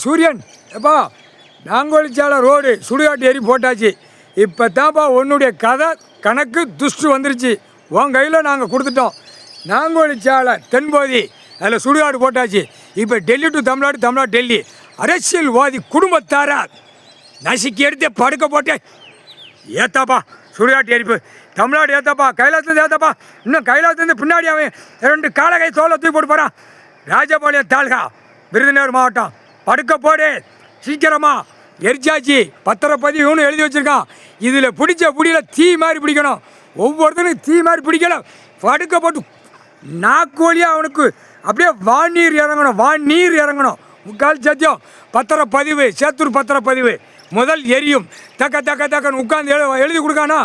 சூரியன் எப்பா நாங்கோலிச்சால ரோடு சுடுகாட்டு ஏறி போட்டாச்சு. இப்போ தான்ப்பா உன்னுடைய கதை கணக்கு துஷ்டு வந்துருச்சு. உன் கையில் நாங்கள் கொடுத்துட்டோம். நாங்கோலிச்சாலை தென்பகுதி அதில் சுடுகாடு போட்டாச்சு. இப்போ டெல்லி டு தமிழ்நாடு, தமிழ்நாடு டெல்லி அரசியல்வாதி குடும்பத்தாரா நசுக்கி எடுத்து படுக்க போட்டு ஏத்தாப்பா சுடுகாட்டு எரிப்பு. தமிழ்நாடு ஏத்தாப்பா, கைலாசத்துலேருந்து ஏத்தாப்பா. இன்னும் கைலாசத்துலேருந்து பின்னாடி அவன் 2 காலகை தோலை தூக்கி போட்டு போகிறான். ராஜபாளையம் தாலுகா விருதுநகர் மாவட்டம் படுக்க போடு சீக்கிரமா. எரிச்சாச்சு, பத்திரப்பதிவுன்னு எழுதி வச்சுருக்கான். இதில் பிடிச்ச புடியில் தீ மாதிரி பிடிக்கணும். ஒவ்வொருத்தனும் தீ மாதிரி பிடிக்கல. படுக்க போட்டு நாக்கு வழியாக அவனுக்கு அப்படியே வாநீர் இறங்கணும், வாநீர் இறங்கணும். முக்கால் சத்தியம் பத்திரப்பதிவு, சேத்தூர் பத்திரப்பதிவு முதல் எரியும். தக்க தக்க தக்கன்னு உட்காந்து எழுதி கொடுக்கானா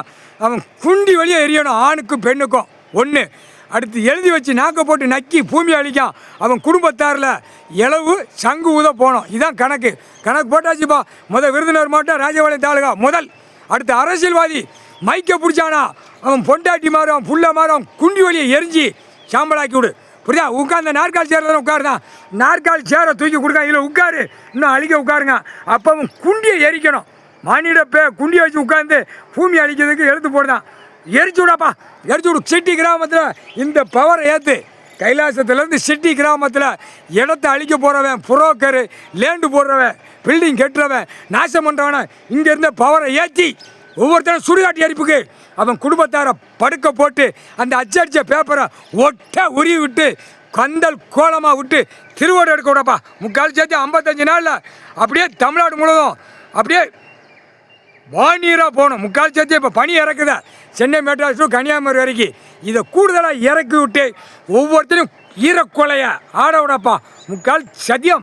அவன் குண்டி வெளியே எரியணும். ஆணுக்கும் பெண்ணுக்கும் ஒன்று. அடுத்து எழுதி வச்சு நாக்க போட்டு நக்கி பூமி அழிக்கான். அவன் குடும்பத்தாரில் இளவு சங்கு ஊத போனோம். இதுதான் கணக்கு. கணக்கு போட்டாச்சுப்பா. விருதுநகர் மாவட்டம் ராஜபாளையம் தாலுகா முதல். அடுத்து அரசியல்வாதி மைக்க பிடிச்சானா அவன் பொண்டாட்டி மாறும், அவன் புள்ள மாறும், அவன் குண்டி வழியை எரிஞ்சு சாம்பலாக்கி விடு. புரியுதா? உட்காந்த நாற்காலி சேரில் உட்காருதான். நாற்காலி சேரை தூக்கி கொடுக்க, இதில் உட்காரு, இன்னும் அழிக்க உட்காருங்க. அப்போ அவன் குண்டியை எரிக்கணும். மானிட குண்டியை வச்சு உட்காந்து பூமி அழிக்கிறதுக்கு எழுத்து போடுதான். எரிச்சு விடாப்பா, எரிச்சு விடு. சிட்டி கிராமத்தில் இந்த பவரை ஏற்று. கைலாசத்துலேருந்து சிட்டி கிராமத்தில் இடத்த அழிக்க போகிறவன், புரோக்கரு, லேண்டு போடுறவன், பில்டிங் கட்டுறவன், நாசம் பண்ணுறவனை இங்கேருந்து பவரை ஏற்றி ஒவ்வொருத்தரும் சுடுகாட்டு எரிப்புக்கு அவன் குடும்பத்தாரை படுக்க போட்டு அந்த அச்சடிச்ச பேப்பரை ஒட்ட உருவி விட்டு கந்தல் கோலமாக விட்டு திருவோடு எடுக்க விடப்பா. முக்கால் சேர்த்து 55 நாளில் அப்படியே தமிழ்நாடு முழுவதும் அப்படியே வாநீராக போகணும். முக்கால் சேர்த்து இப்போ பனி இறக்குதா சென்னை மெட்ராஸ் டு கன்னியாகுமரி வரைக்கும். இதை கூடுதலாக இறக்கி விட்டு ஒவ்வொருத்தரையும் ஈரக்கொலையை ஆட விடப்பா. முக்கால் சத்தியம்.